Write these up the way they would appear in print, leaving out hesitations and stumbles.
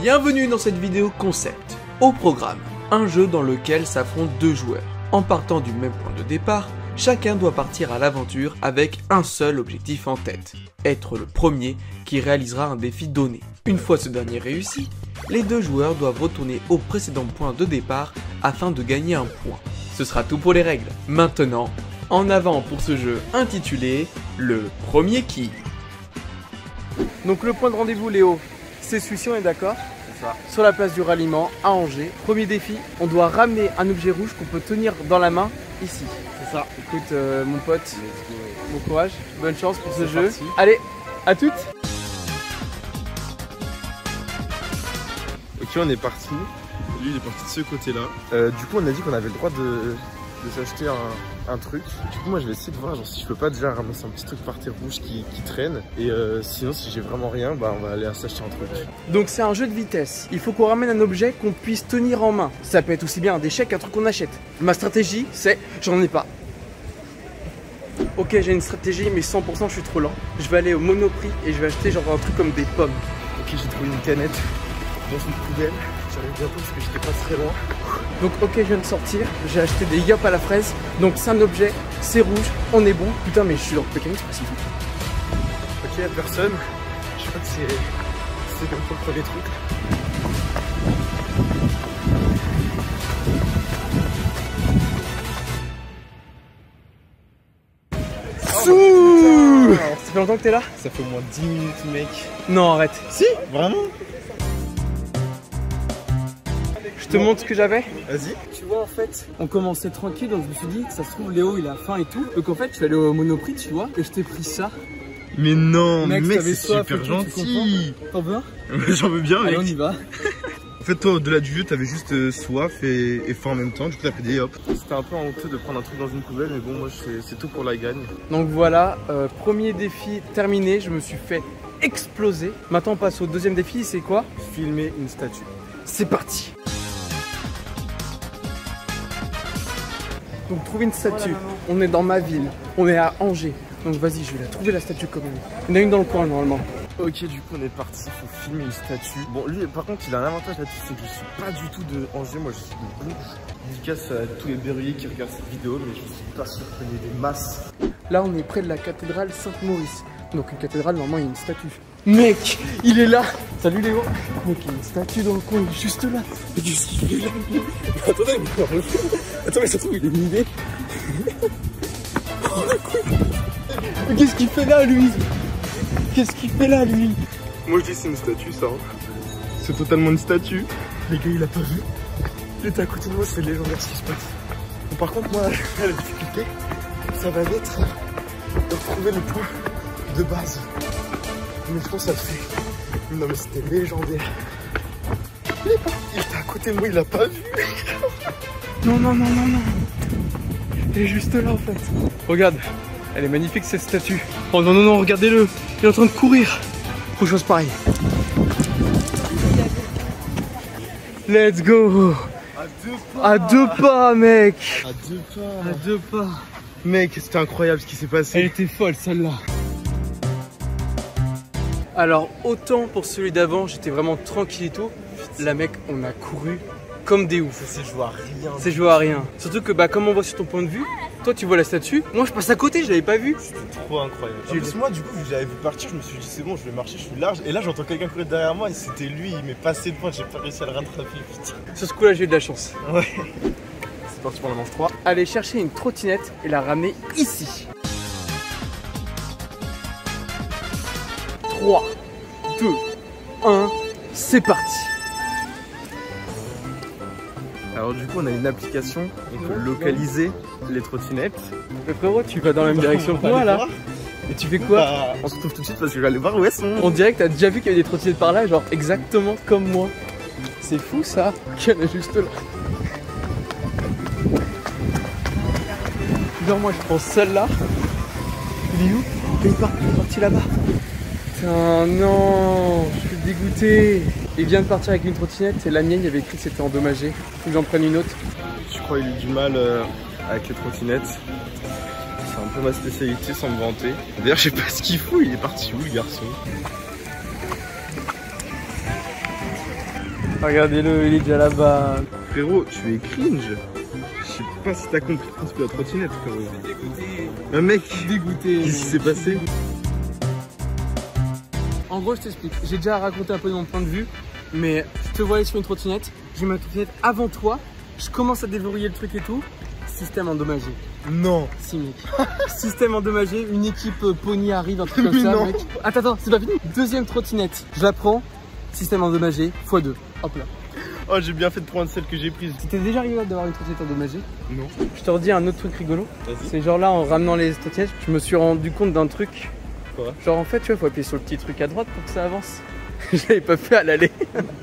Bienvenue dans cette vidéo concept. Au programme, un jeu dans lequel s'affrontent deux joueurs. En partant du même point de départ, chacun doit partir à l'aventure avec un seul objectif en tête. Être le premier qui réalisera un défi donné. Une fois ce dernier réussi, les deux joueurs doivent retourner au précédent point de départ afin de gagner un point. Ce sera tout pour les règles. Maintenant, en avant pour ce jeu intitulé Le Premier Qui. Donc le point de rendez-vous Léo, c'est celui-ci, on est d'accord? C'est ça. Sur la place du ralliement à Angers. Premier défi, on doit ramener un objet rouge qu'on peut tenir dans la main ici. C'est ça. Écoute mon pote, bon courage, bonne chance pour ce jeu. Parti. Allez, à toutes. Ok, on est parti. Lui il est parti de ce côté là. Du coup on a dit qu'on avait le droit de s'acheter un truc. Du coup moi je vais essayer de voir genre, si je peux pas déjà ramasser un petit truc par terre rouge qui traîne. Et sinon si j'ai vraiment rien, bah on va aller s'acheter un truc. Donc c'est un jeu de vitesse. Il faut qu'on ramène un objet qu'on puisse tenir en main. Ça peut être aussi bien un déchet qu'un truc qu'on achète. Ma stratégie c'est, j'en ai pas. Ok, j'ai une stratégie mais 100% je suis trop lent. Je vais aller au Monoprix et je vais acheter genre un truc comme des pommes. Ok, j'ai trouvé une canette dans une poubelle. J'arrive bientôt parce que j'étais pas très loin. Donc ok, je viens de sortir, j'ai acheté des yop à la fraise. Donc c'est un objet, c'est rouge, on est bon. Putain mais je suis dans le mécanisme, c'est pas si. Ok, y'a personne. Je crois que c'est comme pour le premier truc. Ça fait longtemps que t'es là? Ça fait au moins 10 minutes mec. Non arrête. Si, vraiment? Je te montre ce que j'avais. Vas-y. Tu vois en fait, on commençait tranquille donc je me suis dit que ça se trouve Léo il a faim et tout. Donc en fait je suis allé au Monoprix tu vois et je t'ai pris ça. Mais non mec c'est soif, super gentil. T'en veux un? J'en veux bien mec. Allez on y va. En fait toi au-delà du jeu t'avais juste soif et faim en même temps. Du coup t'as pris des hop. C'était un peu honteux de prendre un truc dans une poubelle mais bon moi c'est tout pour la gagne. Donc voilà, premier défi terminé, je me suis fait exploser. Maintenant on passe au deuxième défi, c'est quoi? Filmer une statue. C'est parti. Donc trouver une statue, on est dans ma ville, on est à Angers. Donc vas-y, je vais la trouver la statue quand même. Il y en a une dans le coin normalement. Ok, du coup on est parti, il faut filmer une statue. Bon lui par contre il a un avantage là-dessus, c'est que je suis pas du tout de Angers, moi je suis de Bourges. Dédicace à tous les berruyers qui regardent cette vidéo, mais je suis pas sûr qu'il y ait des masses. Là on est près de la cathédrale Saint-Maurice. Donc une cathédrale, normalement il y a une statue. Mec, il est là. Salut Léo. Mec, il y a une statue dans le coin, il est juste là. Mais qu'est-ce qu'il fait là? Attends, mais ça se trouve il est miné. Mais qu'est-ce qu'il fait là lui? Qu'est-ce qu'il fait là lui? Moi je dis c'est une statue ça. Hein. C'est totalement une statue. Les gars il a pas vu. Il était à côté de moi, c'est légendaire ce qui se passe. Bon, par contre moi la difficulté, ça va être de retrouver le point de base. Mais je pense que ça le fait. Non mais c'était légendaire. Il était à côté de moi, il a pas vu. Non. Il est juste là en fait. Regarde, elle est magnifique cette statue. Oh non, regardez-le. Il est en train de courir. Faut chose pareille. Let's go. À deux pas, mec. À deux pas. Mec, c'était incroyable ce qui s'est passé. Elle était folle celle-là. Alors autant pour celui d'avant, j'étais vraiment tranquille et tout. Là mec, on a couru comme des oufs. C'est joué à rien. C'est joué à rien. Surtout que bah comme on voit sur ton point de vue, toi tu vois la statue, moi je passe à côté, je l'avais pas vu. C'était trop incroyable. En plus, moi du coup j'avais vu partir, je me suis dit c'est bon, je vais marcher, je suis large. Et là j'entends quelqu'un courir derrière moi et c'était lui, il m'est passé devant, j'ai pas réussi à le rattraper. Putain. Sur ce coup là j'ai eu de la chance. Ouais. C'est parti pour la manche 3. Aller chercher une trottinette et la ramener ici. 3, 2, 1, c'est parti. Alors du coup on a une application, on peut localiser les trottinettes. Mais frérot, tu vas dans la même direction que moi là. Et tu fais quoi? On se retrouve tout de suite parce que je vais aller voir où elles sont. On dirait que t'as déjà vu qu'il y avait des trottinettes par là, genre exactement comme moi. C'est fou ça. Il y en a juste là. Genre moi je prends celle-là. Il est où? Il est parti là-bas. Putain non, je suis dégoûté. Il vient de partir avec une trottinette et la mienne il y avait écrit que c'était endommagé. Faut que j'en prenne une autre. Je crois qu'il a eu du mal avec les trottinettes. C'est un peu ma spécialité sans me vanter. D'ailleurs je sais pas ce qu'il fout, il est parti où le garçon? Regardez-le, il est déjà là-bas. Frérot, tu es cringe. Je sais pas si t'as compris le principe de la trottinette, frérot. Dégoûté. Un mec, Dégoûté. qu'est-ce qui s'est passé? En gros, je t'explique. J'ai déjà raconté un peu de mon point de vue, mais je te voyais sur une trottinette. J'ai ma trottinette avant toi. Je commence à déverrouiller le truc et tout. Système endommagé. Non. Si, mec. Système endommagé. Une équipe pony arrive, un truc comme Mais ça, non. mec. Attends, c'est pas fini. Deuxième trottinette. Je la prends. Système endommagé x2. Hop là. Oh, j'ai bien fait de prendre celle que j'ai prise. C'était déjà arrivé d'avoir une trottinette endommagée? Non. Je te redis un autre truc rigolo. Vas-y. C'est genre là, en ramenant les trottinettes, je me suis rendu compte d'un truc. Quoi? Genre en fait, tu vois, faut appuyer sur le petit truc à droite pour que ça avance. Je l'avais pas fait à l'aller.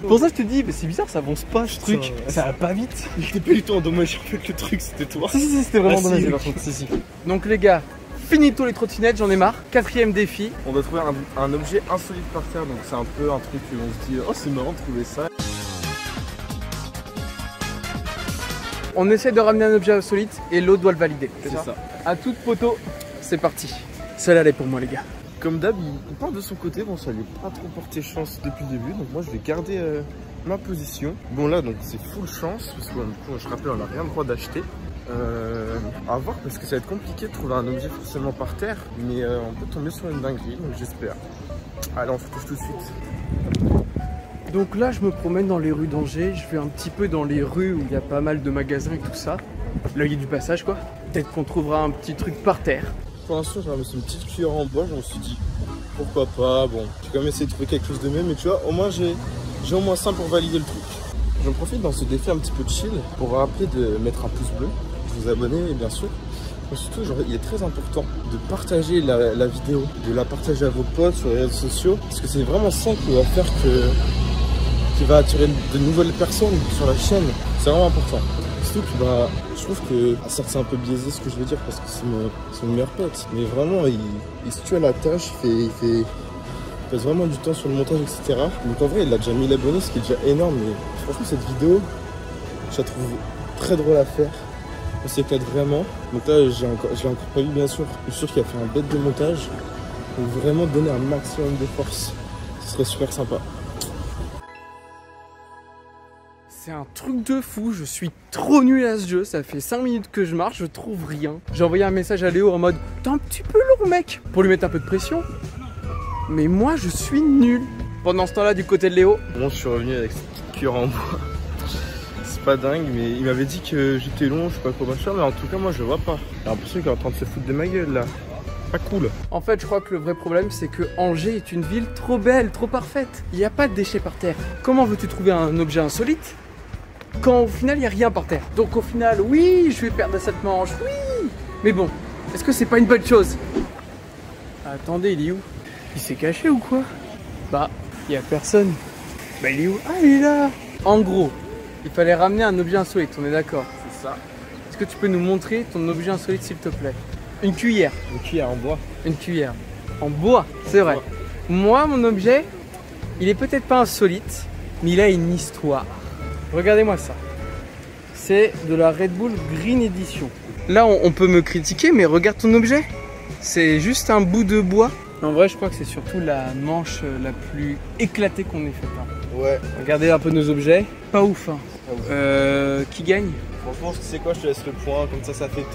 Pour ça, je te dis, mais c'est bizarre, ça avance pas ce truc. ouais. Ça va pas vite. Il était plus du tout endommagé en fait, le truc, c'était toi. Si, c'était vraiment Ah, si, dommage ok. par contre. Si. Donc les gars, finito les trottinettes, j'en ai marre. Quatrième défi. On doit trouver un objet insolite par terre, donc c'est un peu un truc où on se dit, oh, c'est marrant de trouver ça. On essaie de ramener un objet insolite et l'autre doit le valider. C'est ça. À toute poteau, c'est parti. Celle-là, elle est pour moi, les gars. Comme d'hab, il part de son côté, bon ça lui a pas trop porté chance depuis le début, donc moi je vais garder ma position. Bon là donc c'est full chance, parce que du coup, je rappelle on n'a rien le droit d'acheter. À voir parce que ça va être compliqué de trouver un objet forcément par terre, mais on peut tomber sur une dinguerie, donc j'espère. Allez on se retrouve tout de suite. Donc là, je me promène dans les rues d'Angers. Je vais un petit peu dans les rues où il y a pas mal de magasins et tout ça. L'œil du passage, quoi. Peut-être qu'on trouvera un petit truc par terre. Pour l'instant j'ai ramassé une petite cuillère en bois, je me suis dit pourquoi pas, bon j'ai quand même essayé de trouver quelque chose de mieux, mais tu vois au moins j'ai au moins ça pour valider le truc. J'en profite dans ce défi un petit peu de chill pour rappeler de mettre un pouce bleu, de vous abonner bien sûr. Mais surtout genre, il est très important de partager la vidéo, de la partager à vos potes sur les réseaux sociaux, parce que c'est vraiment ça qui va faire qui va attirer de nouvelles personnes sur la chaîne, c'est vraiment important. Surtout que bah, je trouve que, certes c'est un peu biaisé ce que je veux dire parce que c'est mon meilleur pote, mais vraiment il se tue à la tâche, il passe vraiment du temps sur le montage etc. Donc en vrai il a déjà 1000 abonnés, ce qui est déjà énorme, mais franchement cette vidéo je la trouve très drôle à faire, on s'éclate vraiment. Donc là je l'ai encore pas vu bien sûr, je suis sûr qu'il a fait un bête de montage, donc vraiment donner un maximum de force, ce serait super sympa. C'est un truc de fou, je suis trop nul à ce jeu, ça fait 5 minutes que je marche, je trouve rien. J'ai envoyé un message à Léo en mode « T'es un petit peu lourd mec !» pour lui mettre un peu de pression. Mais moi je suis nul. Pendant ce temps-là du côté de Léo... Bon je suis revenu avec cette petite cuillère en bois. C'est pas dingue mais il m'avait dit que j'étais long, je sais pas quoi machin, mais en tout cas moi je le vois pas. J'ai l'impression qu'il est en train de se foutre de ma gueule là. Pas cool. En fait je crois que le vrai problème c'est que Angers est une ville trop belle, trop parfaite. Il n'y a pas de déchets par terre. Comment veux-tu trouver un objet insolite quand au final il n'y a rien par terre? Donc au final, oui, je vais perdre cette manche, oui. Mais bon, est-ce que c'est pas une bonne chose? Attendez, il est où? Il s'est caché ou quoi? Bah, il n'y a personne. Bah il est où? Ah, il est là. En gros, il fallait ramener un objet insolite, on est d'accord? C'est ça. Est-ce que tu peux nous montrer ton objet insolite s'il te plaît? Une cuillère. Une cuillère en bois. Une cuillère. En bois, c'est vrai. Moi, mon objet, il est peut-être pas insolite, mais il a une histoire. Regardez-moi ça. C'est de la Red Bull Green Edition. Là, on peut me critiquer, mais regarde ton objet. C'est juste un bout de bois. En vrai, je crois que c'est surtout la manche la plus éclatée qu'on ait faite. Hein. Ouais. Regardez un peu nos objets. Pas ouf. Hein. Qui gagne? Franchement, tu sais quoi, je te laisse le point, comme ça fait 2-2.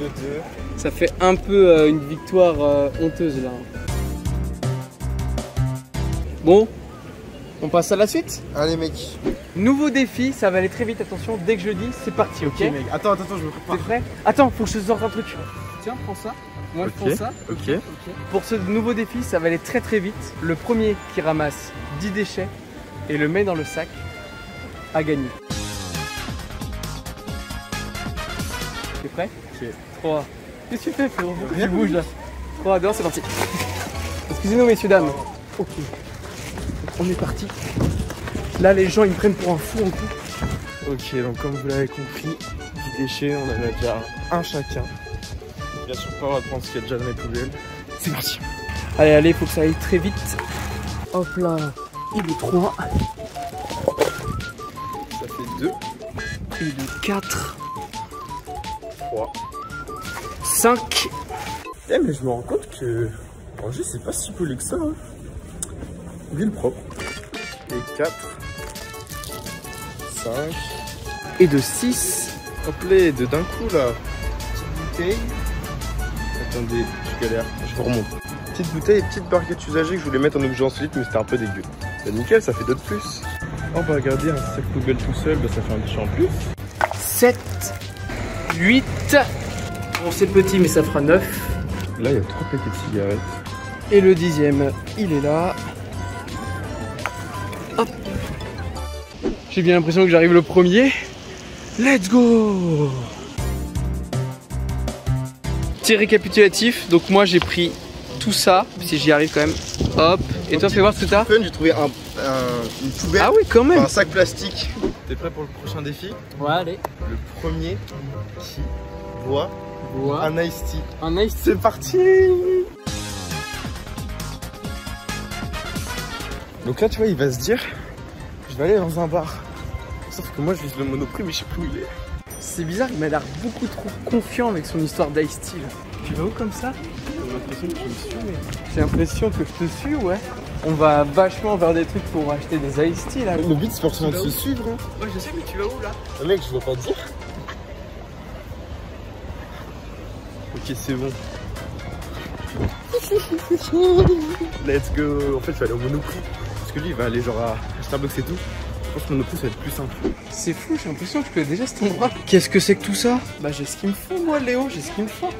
Ça fait un peu une victoire honteuse là. Bon, on passe à la suite. Allez mec. Nouveau défi, ça va aller très vite, attention, dès que je le dis, c'est parti, ok? Mec, attends, je me prépare. T'es prêt? Attends, faut que je te sorte un truc. Tiens, prends ça. Moi je prends ça. Ok. Pour ce nouveau défi, ça va aller très très vite. Le premier qui ramasse 10 déchets et le met dans le sac a gagné. T'es prêt? Ok. 3. Qu'est-ce que tu fais, frérot? Tu bouges là. 3, 2, 1, c'est parti. Excusez-nous, messieurs, dames. Ok. On est parti. Là, les gens, ils me prennent pour un fou en coup. Ok, donc comme vous l'avez compris, 10 déchets, on en a déjà un chacun. Bien sûr, pas on va prendre ce qu'il y a déjà dans les poubelles. C'est parti. Allez, faut que ça aille très vite. Hop là. Et de 3. Ça fait 2. Et de 4. 3. 5. Eh mais je me rends compte que Angers c'est pas si poli que ça. Hein. Ville propre. Et 4. 5. Et de 6. Hop là, d'un coup là. Petite bouteille. Attendez, je galère, je vous remonte. Petite bouteille et petite barquette usagée que je voulais mettre en objet insolite, mais c'était un peu dégueu. Bah nickel, ça fait 2 de plus. Oh bah regardez, un sac poubelle tout seul, bah ça fait un guichet en plus. 7. 8. Bon, c'est petit, mais ça fera 9. Là, il y a 3 paquets de cigarettes. Et le 10e, il est là. Hop. J'ai bien l'impression que j'arrive le premier. Let's go! Petit récapitulatif, donc moi j'ai pris tout ça, si j'y arrive quand même. Hop, et toi fais voir ce que t'as. J'ai trouvé une poubelle, ah oui quand même, un sac plastique. T'es prêt pour le prochain défi? Ouais, allez. Le premier qui boit un iced tea. Un iced tea. C'est parti. Donc là tu vois il va se dire, je vais aller dans un bar. Sauf que moi je vise le Monoprix mais je sais plus où il est. C'est bizarre, il m'a l'air beaucoup trop confiant avec son histoire d'Ice Tea. Tu vas où comme ça? J'ai l'impression que tu me suis, mais... J'ai l'impression que je te suis, ouais. On va vachement vers des trucs pour acheter des Ice Tea là. Le but c'est forcément de se suivre. Hein. Ouais, je sais, mais tu vas où là? Mec, je veux pas te dire. Ok, c'est bon. Let's go. En fait, je vais aller au Monoprix. Parce que lui, il va aller genre à Starbucks et tout. Je pense que Monoprix, ça va être plus simple. C'est fou, j'ai l'impression que je connais déjà cet endroit. Qu'est-ce que c'est que tout ça? Bah, j'ai ce qu'il me faut, moi, Léo, j'ai ce qu'il me faut.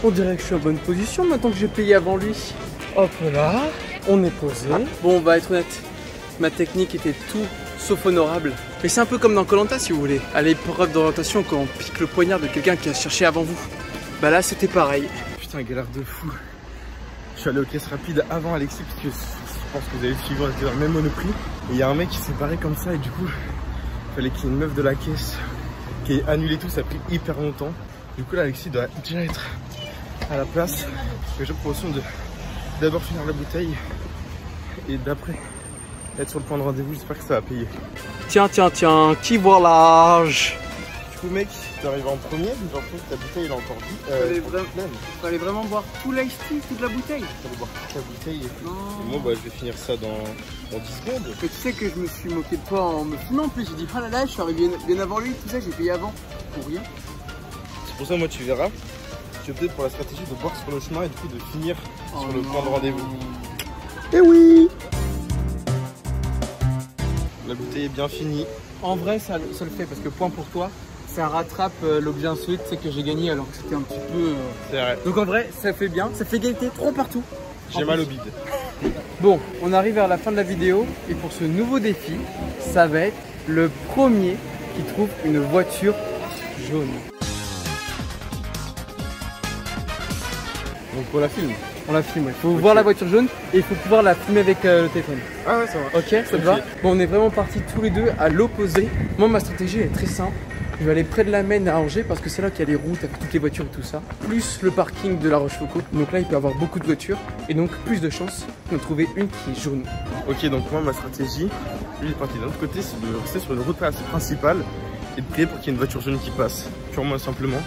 On dirait que je suis en bonne position maintenant que j'ai payé avant lui. Hop là, on est posé. Bon, on va être honnête. Ma technique était tout sauf honorable. Mais c'est un peu comme dans Koh-Lanta si vous voulez. À l'épreuve d'orientation quand on pique le poignard de quelqu'un qui a cherché avant vous. Bah là c'était pareil. Putain, galère de fou. Je suis allé aux caisses rapides avant Alexis parce que je pense que vous avez suivi, on était dans le même Monoprix. Et il y a un mec qui s'est barré comme ça et du coup, il fallait qu'il y ait une meuf de la caisse qui ait annulé tout, ça a pris hyper longtemps. Du coup là Alexis doit déjà être à la place. Mais j'ai proposition de d'abord finir la bouteille et d'après être sur le point de rendez-vous, j'espère que ça va payer. Tiens, qui voit l'âge? Du coup mec, t'es arrivé en premier, genre ta bouteille elle est encore vide. Fallait vraiment boire tout l'ice tea, toute la bouteille. Fallait boire toute la bouteille et tout. Non. Et moi bah je vais finir ça dans 10 secondes. Mais tu sais que je me suis moqué de toi en me filmant en plus, j'ai dit oh là là, je suis arrivé bien avant lui, tout ça, j'ai payé avant. Pour rien. C'est pour ça moi tu verras. Je vais peut-être pour la stratégie de boire sur le chemin et du coup de finir sur le point de rendez-vous. Eh oui! La bouteille est bien finie. En vrai, ça le fait parce que point pour toi, ça rattrape l'objet insolite que j'ai gagné alors que c'était un petit peu. C'est vrai. Donc en vrai, ça fait bien, ça fait égalité 3 partout. J'ai mal au bide. Bon, on arrive vers la fin de la vidéo et pour ce nouveau défi, ça va être le premier qui trouve une voiture jaune. Donc on la filme. On la filme, il faut voir la voiture jaune et il faut pouvoir la filmer avec le téléphone. Ah ouais, ça va. Ok, ça te va? Bon, on est vraiment partis tous les deux à l'opposé. Moi, ma stratégie est très simple. Je vais aller près de la Maine à Angers parce que c'est là qu'il y a les routes avec toutes les voitures et tout ça. Plus le parking de la Rochefoucauld. Donc là, il peut y avoir beaucoup de voitures et donc plus de chances d'en trouver une qui est jaune. Ok, donc moi, ma stratégie, lui, il est parti d'un autre côté, c'est de rester sur une route principale et de prier pour qu'il y ait une voiture jaune qui passe. Purement et simplement.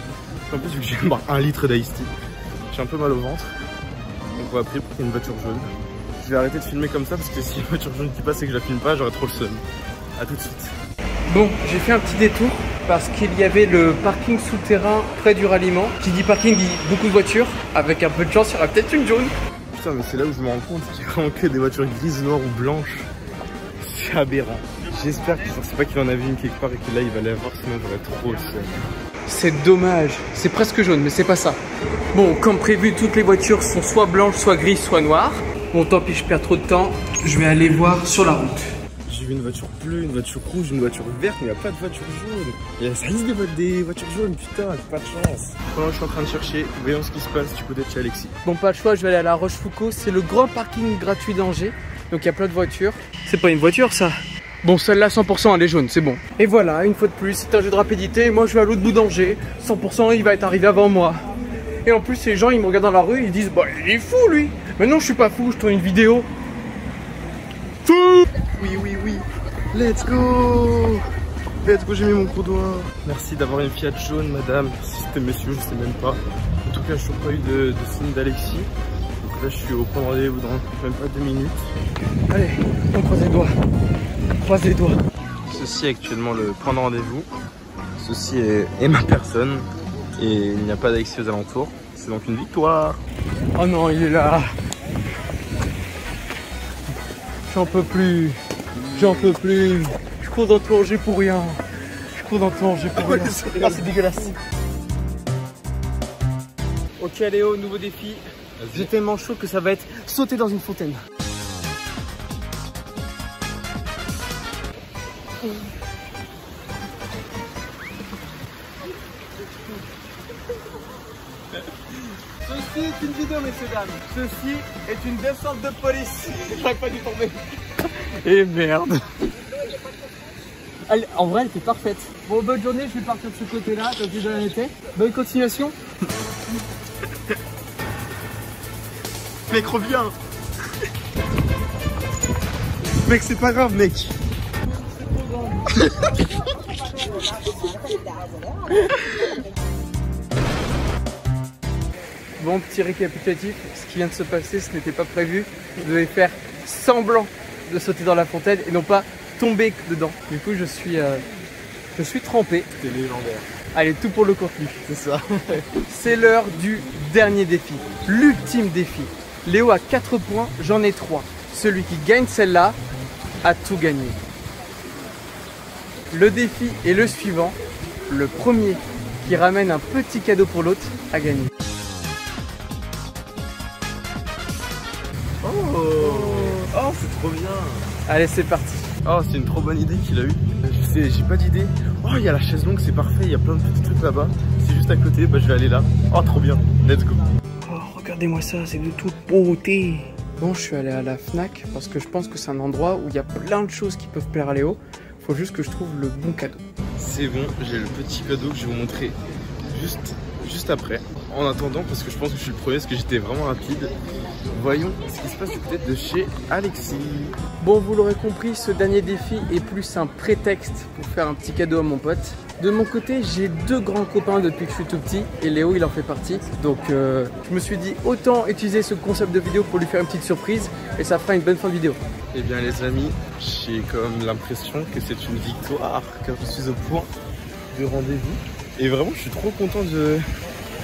En plus, vu que j'ai boire 1 litre d'Ice Tea, j'ai un peu mal au ventre. Donc on va prier pour qu'il y ait une voiture jaune. Je vais arrêter de filmer comme ça parce que si y a une voiture jaune qui passe et que je la filme pas, j'aurai trop le seum. A tout de suite. Bon, j'ai fait un petit détour parce qu'il y avait le parking souterrain près du ralliement. Qui dit parking dit beaucoup de voitures. Avec un peu de chance, il y aura peut-être une jaune. Putain, mais c'est là où je me rends compte qu'il y a vraiment que des voitures grises, noires ou blanches. C'est aberrant. J'espère qu'il ne sait pas qu'il en avait une quelque part et que là il va l'avoir, sinon j'aurais trop le seum. C'est dommage, c'est presque jaune, mais c'est pas ça. Bon, comme prévu, toutes les voitures sont soit blanches, soit grises, soit noires. Bon, tant pis, je perds trop de temps. Je vais aller voir sur la route. J'ai vu une voiture bleue, une voiture rouge, une voiture verte, mais il n'y a pas de voiture jaune. Ça existe des voitures jaunes, putain, j'ai pas de chance. Pendant que je suis en train de chercher, voyons ce qui se passe du côté de chez Alexis. Bon, pas le choix, je vais aller à la Rochefoucauld. C'est le grand parking gratuit d'Angers. Donc il y a plein de voitures. C'est pas une voiture, ça. Bon, celle-là, 100%, elle est jaune, c'est bon. Et voilà, une fois de plus, c'est un jeu de rapidité. Moi, je vais à l'autre bout d'Angers. 100%, il va être arrivé avant moi. Et en plus, les gens, ils me regardent dans la rue, ils disent, bah, il est fou, lui. Mais non, je suis pas fou, je tourne une vidéo. Fou! Oui, oui, oui. Let's go! Let's go, j'ai mis mon gros doigt. Merci d'avoir une Fiat jaune, madame. Si c'était monsieur, je sais même pas. En tout cas, je n'ai pas eu de signe d'Alexis. Donc là, je suis au point de rendez-vous dans même pas 2 minutes. Allez, on croise les doigts. Croise les doigts. Ceci est actuellement le point de rendez-vous. Ceci est ma personne. Et il n'y a pas d'Alexis aux alentours. C'est donc une victoire. Oh non, il est là. J'en peux plus. J'en peux plus. Je cours dans le plongée pour rien. Je cours dans le plongée pour rien. Ah, c'est dégueulasse. Ok Léo, nouveau défi. J'ai tellement chaud que ça va être sauter dans une fontaine. Ceci est une vidéo, messieurs dames. Ceci est une descente de police. J'aurais pas dû tomber. Et merde. En vrai, elle était parfaite. Bon, bonne journée, je vais partir de ce côté-là, comme j'ai déjà été. Bonne continuation. Mec, reviens. Mec, c'est pas grave, mec. Bon, petit récapitulatif, ce qui vient de se passer, ce n'était pas prévu. Je devais faire semblant de sauter dans la fontaine et non pas tomber dedans. Du coup, je suis trempé. C'était légendaire. Allez, tout pour le contenu. C'est ça. C'est l'heure du dernier défi, l'ultime défi. Léo a 4 points, j'en ai 3. Celui qui gagne celle-là a tout gagné. Le défi est le suivant. Le premier qui ramène un petit cadeau pour l'autre a gagné. Oh, c'est trop bien. Allez, c'est parti. Oh, c'est une trop bonne idée qu'il a eu. J'ai pas d'idée. Oh, il y a la chaise longue, c'est parfait. Il y a plein de petits trucs là-bas. C'est juste à côté, bah je vais aller là. Oh, trop bien. Let's go. Oh, regardez-moi ça, c'est de toute beauté. Bon, je suis allé à la Fnac parce que je pense que c'est un endroit où il y a plein de choses qui peuvent plaire à Léo. Faut juste que je trouve le bon cadeau. C'est bon, j'ai le petit cadeau que je vais vous montrer juste après. En attendant, parce que je pense que je suis le premier, parce que j'étais vraiment rapide. Voyons ce qui se passe du côté de chez Alexis. Bon, vous l'aurez compris, ce dernier défi est plus un prétexte pour faire un petit cadeau à mon pote. De mon côté, j'ai 2 grands copains depuis que je suis tout petit et Léo, il en fait partie. Donc, je me suis dit autant utiliser ce concept de vidéo pour lui faire une petite surprise et ça fera une bonne fin de vidéo. Eh bien les amis, j'ai comme l'impression que c'est une victoire car je suis au point de rendez-vous. Et vraiment, je suis trop content de...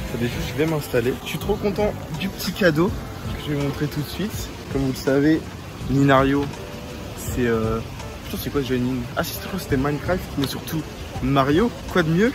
Attendez, je vais m'installer. Je suis trop content du petit cadeau que je vais vous montrer tout de suite. Comme vous le savez, Ninario, c'est... Je sais c'est quoi ce jeu Nin? Ah si, je crois que c'était Minecraft, mais surtout Mario. Quoi de mieux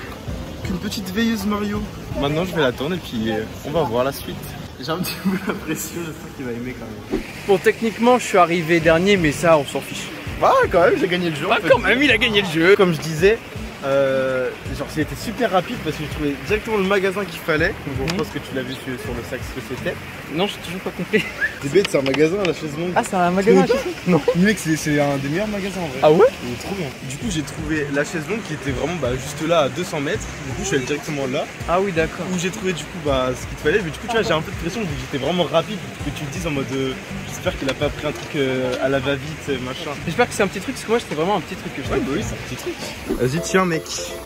qu'une petite veilleuse Mario? Maintenant, je vais l'attendre et puis on va voir la suite. J'ai un petit peu la pression, j'espère qu'il va aimer quand même. Bon, techniquement, je suis arrivé dernier, mais ça, on s'en fiche. Bah quand même, j'ai gagné le jeu. Bah quand même, il a gagné le jeu. Comme je disais, genre c'était super rapide parce que j'ai trouvé directement le magasin qu'il fallait. Donc je pense que tu l'as vu sur le sac ce que c'était. Non, j'ai toujours pas compris. C'est bête, c'est un magasin, la chaise longue. Ah, c'est un magasin? Non. Mec, c'est un des meilleurs magasins en vrai. Ah ouais? Il est trop bien. Du coup, j'ai trouvé la chaise longue qui était vraiment juste là à 200 mètres. Du coup, je suis allé directement là. Ah oui, d'accord. Où j'ai trouvé du coup ce qu'il te fallait. Mais du coup, tu vois, j'ai un peu de pression vu que j'étais vraiment rapide. Que tu me dises en mode j'espère qu'il a pas pris un truc à la va-vite, machin. J'espère que c'est un petit truc parce que moi, c'était vraiment un petit truc que je Ouais, bah oui, c'est un petit truc. Vas-y, tiens, mec.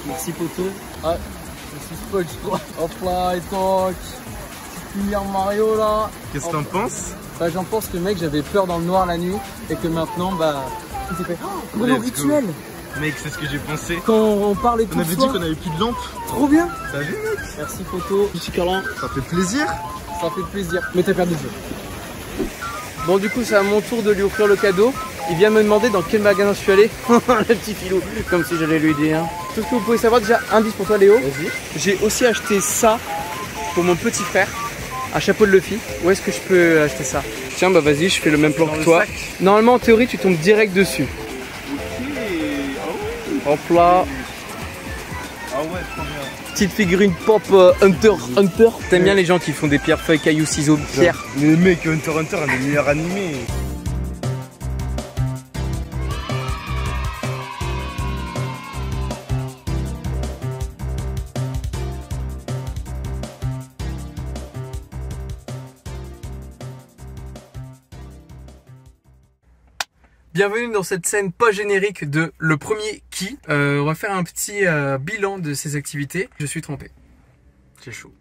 Merci, poto. Ah, je suis spoil, je crois. Hop là, et toc. Lumière Mario là. Qu'est-ce que t'en penses? Bah, j'en pense que mec, j'avais peur dans le noir la nuit et que maintenant, tout est fait. Oh, le rituel. Mec, c'est ce que j'ai pensé. Quand on parlait tout on avait dit qu'on avait plus de lampe. Trop bien. T'as vu, mec? Merci, photo. Petit câlin. Ça fait plaisir. Ça fait plaisir. Mais t'as perdu le jeu. Bon, du coup, c'est à mon tour de lui offrir le cadeau. Il vient me demander dans quel magasin je suis allé. Le petit filou, comme si j'allais lui aider. Hein. Tout ce que vous pouvez savoir, déjà, indice pour toi, Léo. Vas-y. J'ai aussi acheté ça pour mon petit frère. Un chapeau de Luffy. Où est-ce que je peux acheter ça? Tiens, bah vas-y, je fais le même plan que toi. Normalement, en théorie, tu tombes direct dessus. Ok. Hop là. Ah ouais, trop bien. Petite figurine pop Hunter. T'aimes bien les gens qui font des pierres, feuilles, cailloux, ciseaux, pierres? Mais mec, Hunter x Hunter, un des meilleurs animés. Bienvenue dans cette scène pas générique de Le Premier Qui. On va faire un petit bilan de ses activités. Je suis trempé. C'est chaud.